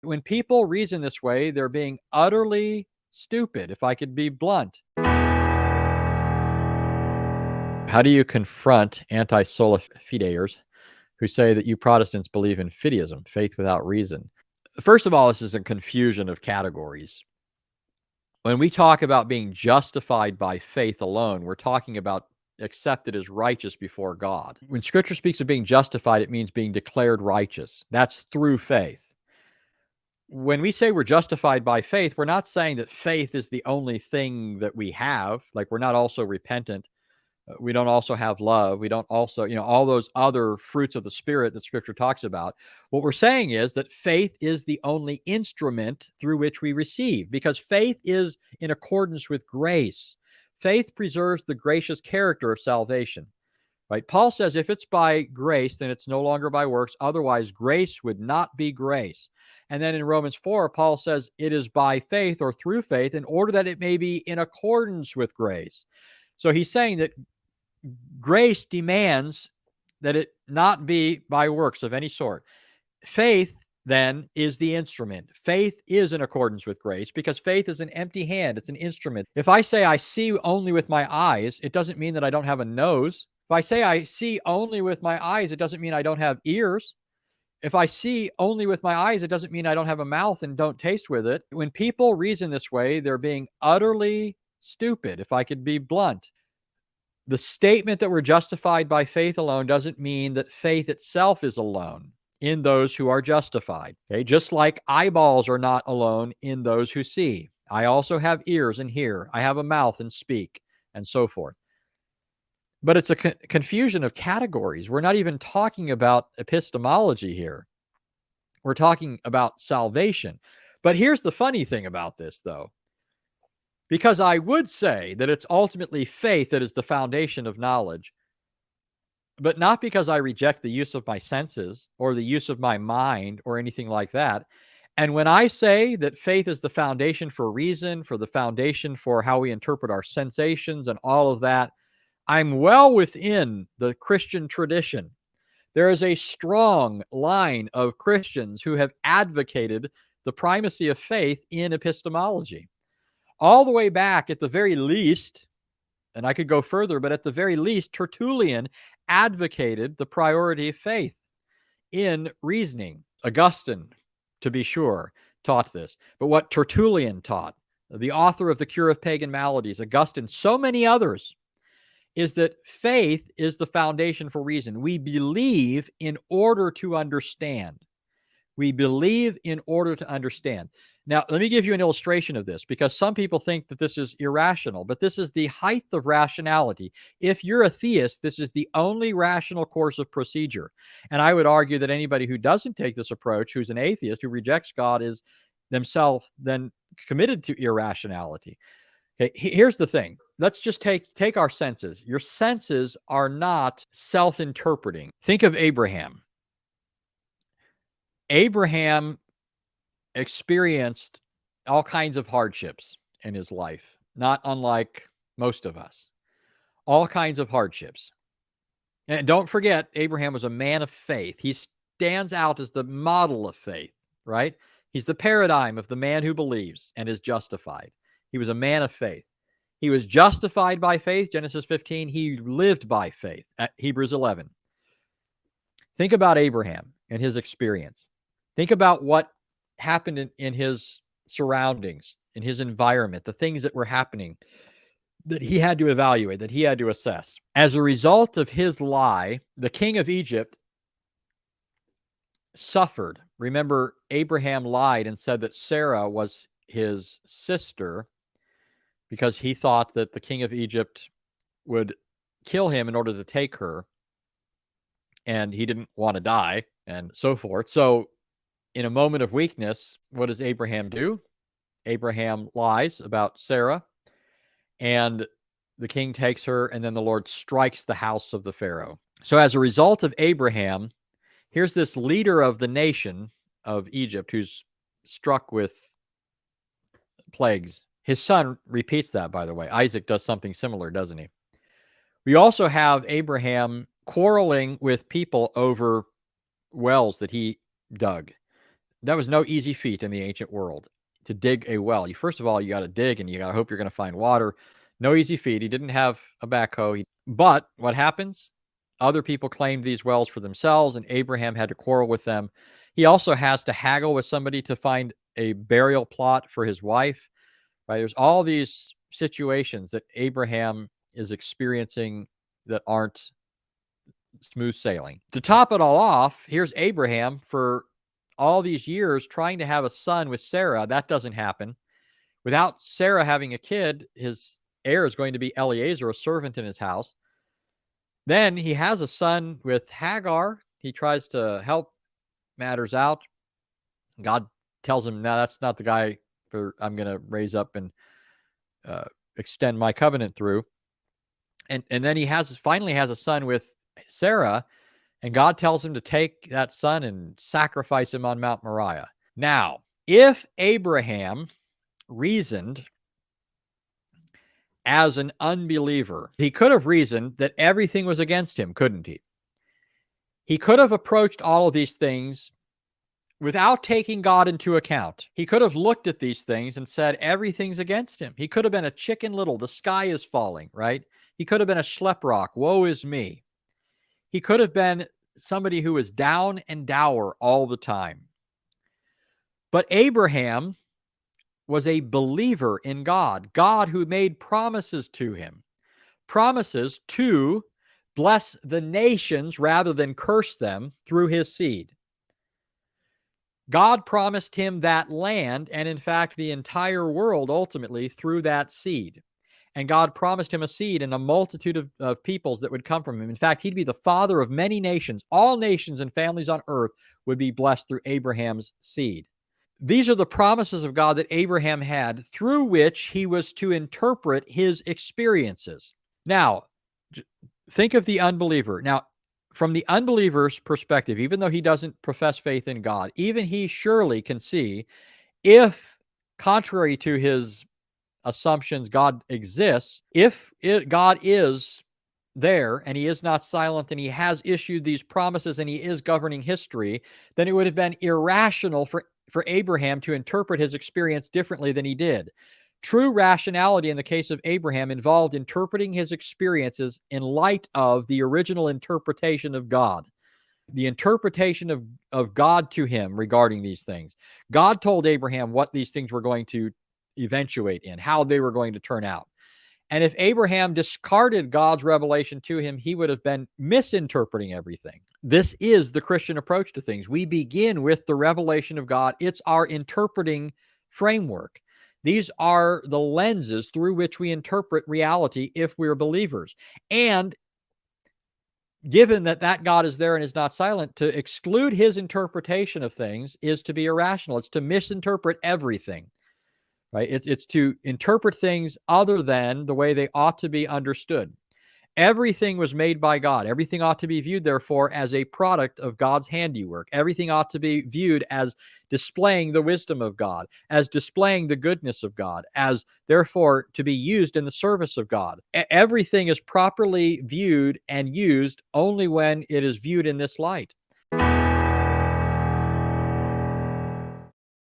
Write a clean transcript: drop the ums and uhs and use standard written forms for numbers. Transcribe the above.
When people reason this way, they're being utterly stupid, if I could be blunt. How do you confront anti-sola fideers who say that you Protestants believe in fideism, faith without reason? First of all, this is a confusion of categories. When we talk about being justified by faith alone, we're talking about accepted as righteous before God. When Scripture speaks of being justified, it means being declared righteous. That's through faith. When we say we're justified by faith, we're not saying that faith is the only thing that we have. Like, we're not also repentant. We don't also have love. We don't also, all those other fruits of the Spirit that Scripture talks about. What we're saying is that faith is the only instrument through which we receive, because faith is in accordance with grace. Faith preserves the gracious character of salvation, right? Paul says if it's by grace, then it's no longer by works. Otherwise, grace would not be grace. And then in Romans 4, Paul says it is by faith or through faith in order that it may be in accordance with grace. So he's saying that grace demands that it not be by works of any sort. Faith, then, is the instrument. Faith is in accordance with grace because faith is an empty hand. It's an instrument. If I say I see only with my eyes, it doesn't mean that I don't have a nose. If I say I see only with my eyes, it doesn't mean I don't have ears. If I see only with my eyes, it doesn't mean I don't have a mouth and don't taste with it. When people reason this way, they're being utterly stupid, if I could be blunt. The statement that we're justified by faith alone doesn't mean that faith itself is alone in those who are justified. Okay, just like eyeballs are not alone in those who see. I also have ears and hear. I have a mouth and speak, and so forth. But it's a confusion of categories. We're not even talking about epistemology here. We're talking about salvation. But here's the funny thing about this, though. Because I would say that it's ultimately faith that is the foundation of knowledge, but not because I reject the use of my senses or the use of my mind or anything like that. And when I say that faith is the foundation for reason, for the foundation for how we interpret our sensations and all of that, I'm well within the Christian tradition. There is a strong line of Christians who have advocated the primacy of faith in epistemology. All the way back, at the very least, and I could go further, but at the very least, Tertullian advocated the priority of faith in reasoning. Augustine, to be sure, taught this. But what Tertullian taught, the author of The Cure of Pagan Maladies, Augustine, so many others, is that faith is the foundation for reason. We believe in order to understand. We believe in order to understand. Now, let me give you an illustration of this, because some people think that this is irrational, but this is the height of rationality. If you're a theist, this is the only rational course of procedure. And I would argue that anybody who doesn't take this approach, who's an atheist, who rejects God, is themselves then committed to irrationality. Okay, here's the thing. Let's just take our senses. Your senses are not self-interpreting. Think of Abraham. Abraham experienced all kinds of hardships in his life, not unlike most of us. All kinds of hardships. And don't forget, Abraham was a man of faith. He stands out as the model of faith, right? He's the paradigm of the man who believes and is justified. He was a man of faith. He was justified by faith, Genesis 15. He lived by faith, at Hebrews 11. Think about Abraham and his experience. Think about what happened in his surroundings, in his environment, the things that were happening that he had to evaluate, that he had to assess. As a result of his lie, the king of Egypt suffered. Remember, Abraham lied and said that Sarah was his sister because he thought that the king of Egypt would kill him in order to take her, and he didn't want to die, and so forth. So in a moment of weakness, what does Abraham do? Abraham lies about Sarah, and the king takes her, and then the Lord strikes the house of the Pharaoh. So as a result of Abraham, here's this leader of the nation of Egypt who's struck with plagues. His son repeats that, by the way. Isaac does something similar, doesn't he? We also have Abraham quarreling with people over wells that he dug. That was no easy feat in the ancient world to dig a well. First of all, you got to dig and you got to hope you're going to find water. No easy feat. He didn't have a backhoe. But what happens? Other people claimed these wells for themselves, and Abraham had to quarrel with them. He also has to haggle with somebody to find a burial plot for his wife. Right? There's all these situations that Abraham is experiencing that aren't smooth sailing. To top it all off, here's Abraham for all these years trying to have a son with Sarah. That doesn't happen. Without Sarah having a kid, his heir is going to be Eliezer, a servant in his house. Then he has a son with Hagar. He tries to help matters out. God tells him, no, that's not the guy I'm going to raise up and extend my covenant through. And then he finally has a son with Sarah, and God tells him to take that son and sacrifice him on Mount Moriah. Now, if Abraham reasoned as an unbeliever, he could have reasoned that everything was against him, couldn't he? He could have approached all of these things without taking God into account. He could have looked at these things and said, everything's against him. He could have been a Chicken Little, the sky is falling, right? He could have been a Schleprock, woe is me. He could have been somebody who was down and dour all the time. But Abraham was a believer in God, God who made promises to him, promises to bless the nations rather than curse them through his seed. God promised him that land, and in fact, the entire world ultimately through that seed. And God promised him a seed and a multitude of peoples that would come from him. In fact, he'd be the father of many nations. All nations and families on earth would be blessed through Abraham's seed. These are the promises of God that Abraham had through which he was to interpret his experiences. Now, think of the unbeliever. Now, from the unbeliever's perspective, even though he doesn't profess faith in God, even he surely can see if, contrary to his assumptions, God exists, if God is there and he is not silent and he has issued these promises and he is governing history, then it would have been irrational for Abraham to interpret his experience differently than he did. True rationality in the case of Abraham involved interpreting his experiences in light of the original interpretation of God, the interpretation of God to him regarding these things. God told Abraham what these things were going to eventuate in, how they were going to turn out. And if Abraham discarded God's revelation to him, he would have been misinterpreting everything. This is the Christian approach to things. We begin with the revelation of God. It's our interpreting framework. These are the lenses through which we interpret reality if we're believers. And given that God is there and is not silent, to exclude his interpretation of things is to be irrational. It's to misinterpret everything. Right? It's to interpret things other than the way they ought to be understood. Everything was made by God. Everything ought to be viewed, therefore, as a product of God's handiwork. Everything ought to be viewed as displaying the wisdom of God, as displaying the goodness of God, as, therefore, to be used in the service of God. Everything is properly viewed and used only when it is viewed in this light.